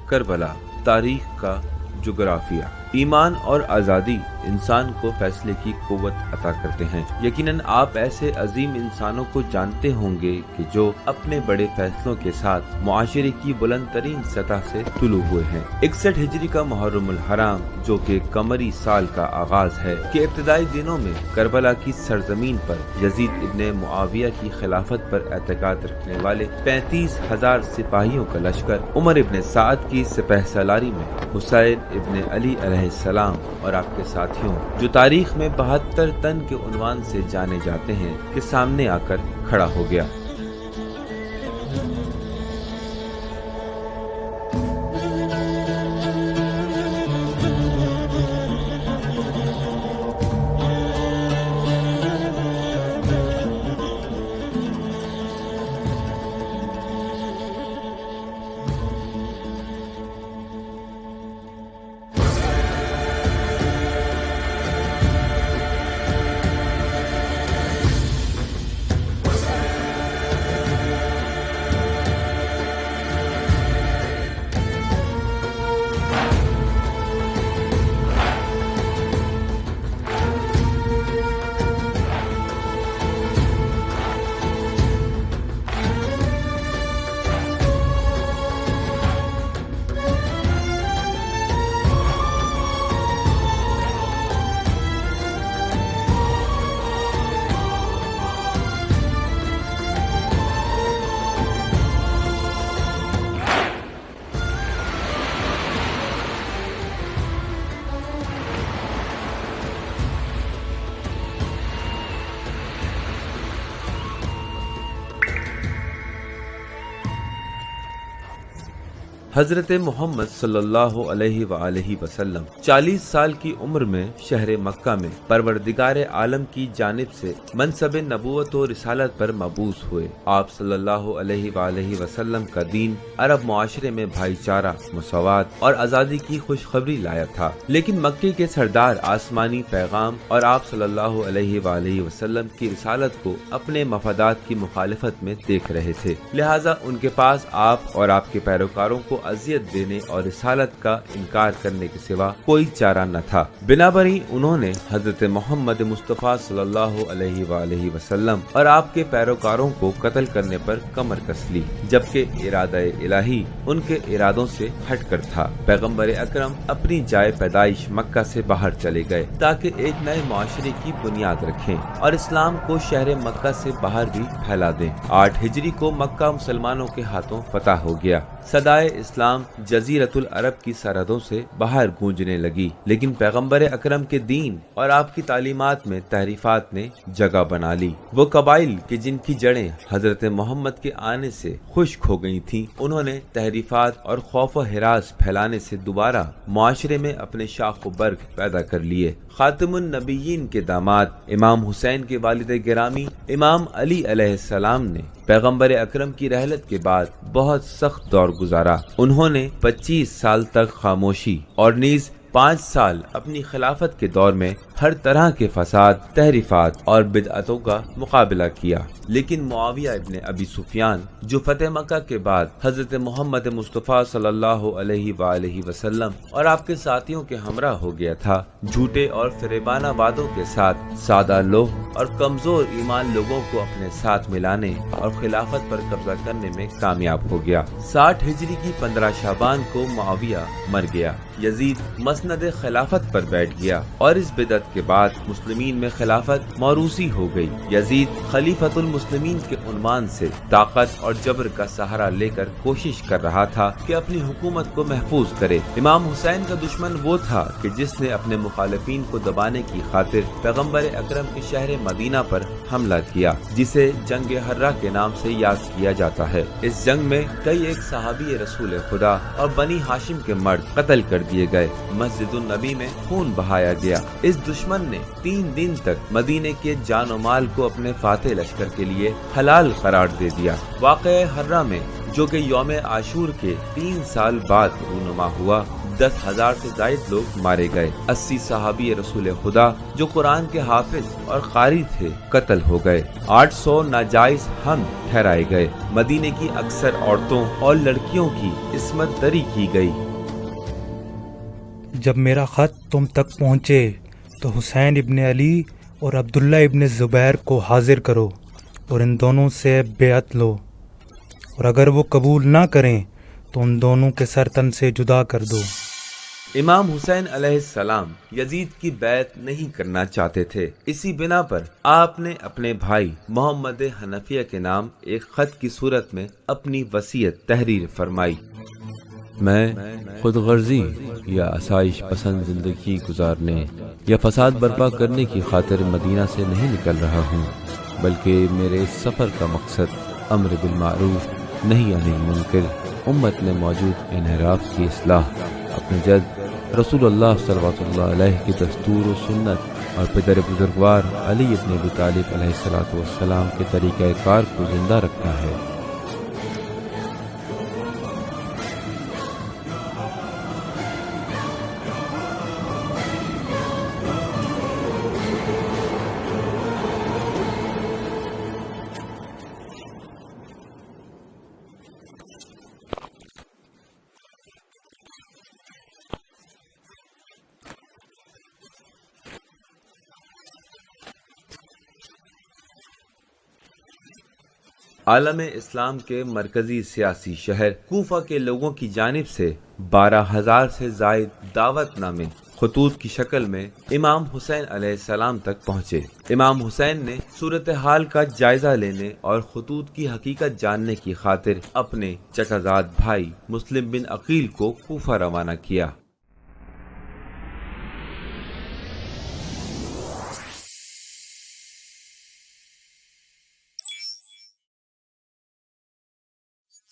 کربلا، تاریخ کا جغرافیہ۔ ایمان اور آزادی انسان کو فیصلے کی قوت عطا کرتے ہیں۔ یقیناً آپ ایسے عظیم انسانوں کو جانتے ہوں گے کہ جو اپنے بڑے فیصلوں کے ساتھ معاشرے کی بلند ترین سطح سے طلوع ہوئے ہیں۔ 61 ہجری کا محرم الحرام، جو کہ قمری سال کا آغاز ہے، کے ابتدائی دنوں میں کربلا کی سرزمین پر یزید ابن معاویہ کی خلافت پر اعتقاد رکھنے والے 35,000 سپاہیوں کا لشکر عمر ابن سعد کی سپہ سالاری میں حسین ابن علی علیہ السلام اور آپ کے ساتھیوں، جو تاریخ میں 72 تن کے عنوان سے جانے جاتے ہیں، کے سامنے آ کر کھڑا ہو گیا۔ حضرت محمد صلی اللہ علیہ وآلہ وسلم 40 سال کی عمر میں شہر مکہ میں پروردگار عالم کی جانب سے منصب نبوت و رسالت پر مبعوث ہوئے۔ آپ صلی اللہ علیہ وآلہ وسلم کا دین عرب معاشرے میں بھائی چارہ، مساوات اور آزادی کی خوشخبری لایا تھا، لیکن مکے کے سردار آسمانی پیغام اور آپ صلی اللہ علیہ وآلہ وسلم کی رسالت کو اپنے مفادات کی مخالفت میں دیکھ رہے تھے، لہٰذا ان کے پاس آپ اور آپ کے پیروکاروں کو اذیت دینے اور رسالت کا انکار کرنے کے سوا کوئی چارہ نہ تھا۔ بنابراً انہوں نے حضرت محمد مصطفیٰ صلی اللہ علیہ وآلہ وسلم اور آپ کے پیروکاروں کو قتل کرنے پر کمر کس لی، جبکہ ارادہ الہی ان کے ارادوں سے ہٹ کر تھا۔ پیغمبر اکرم اپنی جائے پیدائش مکہ سے باہر چلے گئے تاکہ ایک نئے معاشرے کی بنیاد رکھیں اور اسلام کو شہر مکہ سے باہر بھی پھیلا دیں۔ 8 ہجری کو مکہ مسلمانوں کے ہاتھوں فتح ہو گیا۔ صدائے اسلام جزیرۃ العرب کی سرحدوں سے باہر گونجنے لگی، لیکن پیغمبر اکرم کے دین اور آپ کی تعلیمات میں تحریفات نے جگہ بنا لی۔ وہ قبائل کہ جن کی جڑیں حضرت محمد کے آنے سے خشک ہو گئی تھیں، انہوں نے تحریفات اور خوف و ہراس پھیلانے سے دوبارہ معاشرے میں اپنے شاخ و برگ پیدا کر لیے۔ خاتم النبیین کے داماد امام حسین کے والد گرامی امام علی علیہ السلام نے پیغمبر اکرم کی رحلت کے بعد بہت سخت دور گزارا۔ انہوں نے 25 سال تک خاموشی اور نیز 5 سال اپنی خلافت کے دور میں ہر طرح کے فساد، تحریفات اور بدعتوں کا مقابلہ کیا، لیکن معاویہ ابن ابی سفیان، جو فتح مکہ کے بعد حضرت محمد مصطفیٰ صلی اللہ علیہ وآلہ وسلم اور آپ کے ساتھیوں کے ہمراہ ہو گیا تھا، جھوٹے اور فریبانہ وعدوں کے ساتھ سادہ لوح اور کمزور ایمان لوگوں کو اپنے ساتھ ملانے اور خلافت پر قبضہ کرنے میں کامیاب ہو گیا۔ 60 ہجری کی 15 شعبان کو معاویہ مر گیا۔ یزید مسند خلافت پر بیٹھ گیا اور اس بدعت کے بعد مسلمین میں خلافت موروثی ہو گئی۔ یزید خلیفۃ المسلمین کے عنوان سے طاقت اور جبر کا سہارا لے کر کوشش کر رہا تھا کہ اپنی حکومت کو محفوظ کرے۔ امام حسین کا دشمن وہ تھا کہ جس نے اپنے مخالفین کو دبانے کی خاطر پیغمبر اکرم کے شہر مدینہ پر حملہ کیا، جسے جنگ حرہ کے نام سے یاد کیا جاتا ہے۔ اس جنگ میں کئی ایک صحابی رسول خدا اور بنی ہاشم کے مرد قتل کر دیے گئے، مسجد النبی میں خون بہایا گیا۔ اس دشمن نے 3 دن تک مدینے کے جان و مال کو اپنے فاتح لشکر کے لیے حلال قرار دے دیا۔ واقعہ حرہ میں، جو کہ یوم عاشور کے 3 سال بعد رونما ہوا، 10,000 سے زائد لوگ مارے گئے۔ 80 صحابی رسول خدا جو قرآن کے حافظ اور قاری تھے قتل ہو گئے۔ 800 ناجائز حمل ٹھہرائے گئے۔ مدینے کی اکثر عورتوں اور لڑکیوں کی عصمت دری کی گئی۔ جب میرا خط تم تک پہنچے تو حسین ابن علی اور عبداللہ ابن زبیر کو حاضر کرو اور ان دونوں سے بیعت لو، اور اگر وہ قبول نہ کریں تو ان دونوں کے سر تن سے جدا کر دو۔ امام حسین علیہ السلام یزید کی بیعت نہیں کرنا چاہتے تھے۔ اسی بنا پر آپ نے اپنے بھائی محمد حنفیہ کے نام ایک خط کی صورت میں اپنی وصیت تحریر فرمائی۔ میں خود غرضی یا آسائش پسند زندگی گزارنے یا فساد برپا کرنے کی خاطر مدینہ سے نہیں نکل رہا ہوں، بلکہ میرے اس سفر کا مقصد امر بالمعروف نہی عن المنکر، امت میں موجود انحراف کی اصلاح، اپنے جد رسول اللہ صلی اللہ علیہ کی دستور و سنت اور پدر بزرگوار علی ابن ابی طالب علیہ السلام کے طریقہ کار کو زندہ رکھنا ہے۔ عالم اسلام کے مرکزی سیاسی شہر کوفہ کے لوگوں کی جانب سے 12,000 سے زائد دعوت نامے خطوط کی شکل میں امام حسین علیہ السلام تک پہنچے۔ امام حسین نے صورتحال کا جائزہ لینے اور خطوط کی حقیقت جاننے کی خاطر اپنے چچا زاد بھائی مسلم بن عقیل کو کوفہ روانہ کیا۔